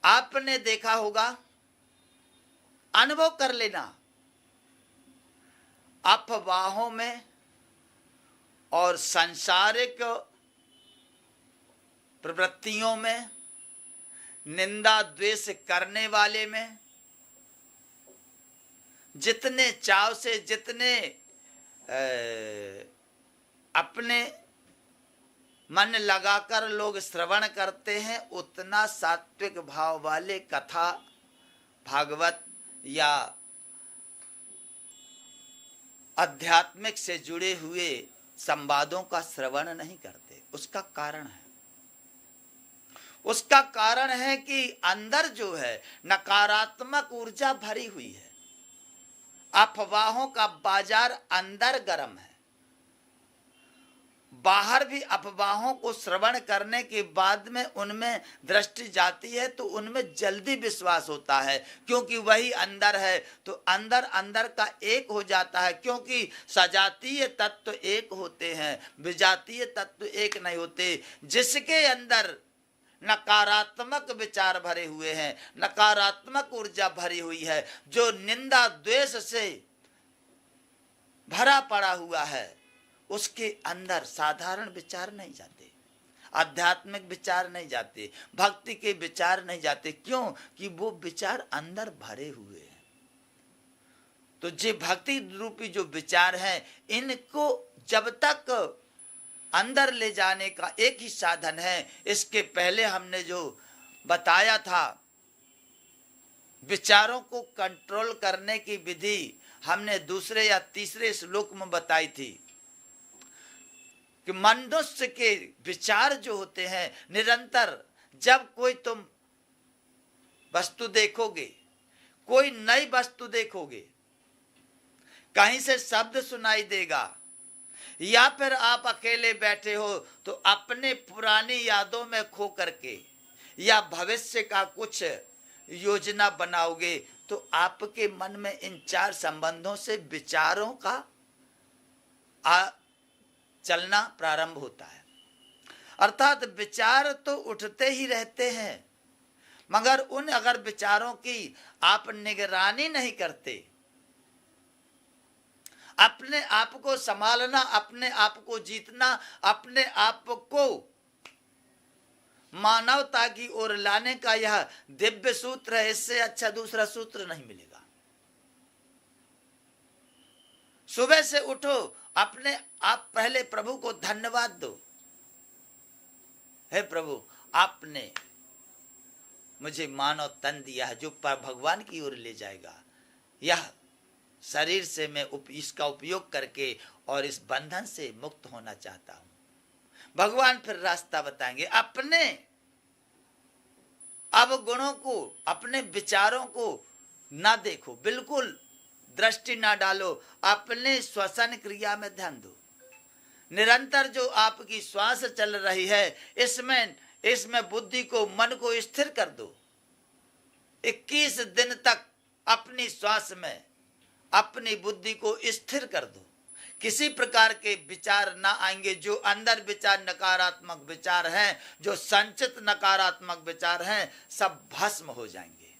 आपने देखा होगा, अनुभव कर लेना, अफवाहों में और सांसारिक प्रवृत्तियों में, निंदा द्वेष करने वाले में, जितने चाव से, जितने अपने मन लगाकर लोग श्रवण करते हैं, उतना सात्विक भाव वाले कथा, भागवत या आध्यात्मिक से जुड़े हुए संवादों का श्रवण नहीं करते। उसका कारण है, उसका कारण है कि अंदर जो है नकारात्मक ऊर्जा भरी हुई है। अफवाहों का बाजार अंदर गर्म है, बाहर भी अफवाहों को श्रवण करने के बाद में उनमें दृष्टि जाती है तो उनमें जल्दी विश्वास होता है, क्योंकि वही अंदर है। तो अंदर अंदर का एक हो जाता है, क्योंकि सजातीय तत्व एक होते हैं, विजातीय तत्व एक नहीं होते। जिसके अंदर नकारात्मक विचार भरे हुए हैं, नकारात्मक ऊर्जा भरी हुई है, जो निंदा द्वेष से भरा पड़ा हुआ है, उसके अंदर साधारण विचार नहीं जाते, आध्यात्मिक विचार नहीं जाते, भक्ति के विचार नहीं जाते। क्यों? कि वो विचार अंदर भरे हुए हैं। तो ये भक्ति रूपी जो विचार हैं, इनको जब तक अंदर ले जाने का एक ही साधन है। इसके पहले हमने जो बताया था, विचारों को कंट्रोल करने की विधि हमने दूसरे या तीसरे श्लोक में बताई थी कि मनुष्य के विचार जो होते हैं, निरंतर जब कोई तुम वस्तु देखोगे, कोई नई वस्तु देखोगे, कहीं से शब्द सुनाई देगा, या फिर आप अकेले बैठे हो तो अपने पुरानी यादों में खो करके या भविष्य का कुछ योजना बनाओगे, तो आपके मन में इन चार संबंधों से विचारों का चलना प्रारंभ होता है। अर्थात विचार तो उठते ही रहते हैं, मगर उन अगर विचारों की आप निगरानी नहीं करते, अपने आप को संभालना, अपने आप को जीतना, अपने आप को मानवता की ओर लाने का यह दिव्य सूत्र है। इससे अच्छा दूसरा सूत्र नहीं मिलेगा। सुबह से उठो, अपने आप पहले प्रभु को धन्यवाद दो। हे प्रभु, आपने मुझे मानव तन दिया है जो पर भगवान की ओर ले जाएगा। यह शरीर से मैं इसका उपयोग करके और इस बंधन से मुक्त होना चाहता हूं। भगवान फिर रास्ता बताएंगे। अपने अवगुणों को, अपने विचारों को ना देखो, बिल्कुल दृष्टि ना डालो, अपने श्वसन क्रिया में ध्यान दो। निरंतर जो आपकी श्वास चल रही है, इसमें बुद्धि को, मन को स्थिर कर दो। 21 दिन तक अपनी श्वास में अपनी बुद्धि को स्थिर कर दो। किसी प्रकार के विचार ना आएंगे। जो अंदर विचार नकारात्मक विचार हैं, जो संचित नकारात्मक विचार हैं, सब भस्म हो जाएंगे।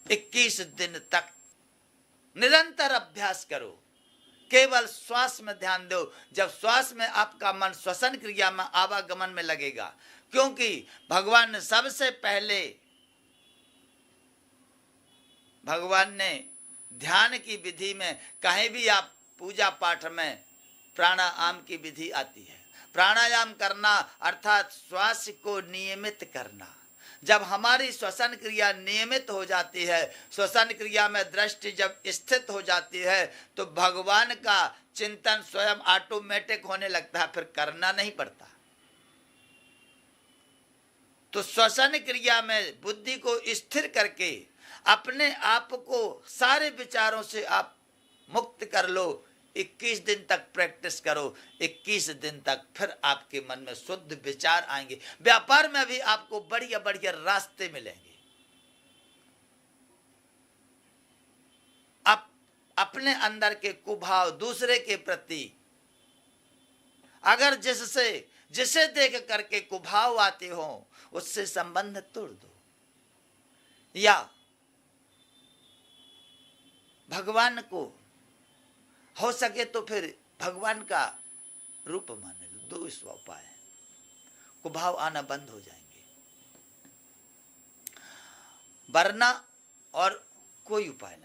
21 दिन तक निरंतर अभ्यास करो, केवल श्वास में ध्यान दो। जब श्वास में आपका मन श्वसन क्रिया में, आवागमन में लगेगा, क्योंकि भगवान ने सबसे पहले, भगवान ने ध्यान की विधि में, कहीं भी आप पूजा पाठ में प्राणायाम की विधि आती है। प्राणायाम करना अर्थात श्वास को नियमित करना। जब हमारी श्वसन क्रिया नियमित हो जाती है, श्वसन क्रिया में दृष्टि जब स्थित हो जाती है, तो भगवान का चिंतन स्वयं ऑटोमेटिक होने लगता है, फिर करना नहीं पड़ता। तो श्वसन क्रिया में बुद्धि को स्थिर करके अपने आप को सारे विचारों से आप मुक्त कर लो। 21 दिन तक प्रैक्टिस करो। 21 दिन तक फिर आपके मन में शुद्ध विचार आएंगे। व्यापार में भी आपको बढ़िया बढ़िया रास्ते मिलेंगे। आप अपने अंदर के कुभाव, दूसरे के प्रति, अगर जिससे जिसे देख करके कुभाव आते हो उससे संबंध तोड़ दो, या भगवान को हो सके तो फिर भगवान का रूप माने लो। दो इस उपाय है, कुभाव आना बंद हो जाएंगे। वरना और कोई उपाय नहीं।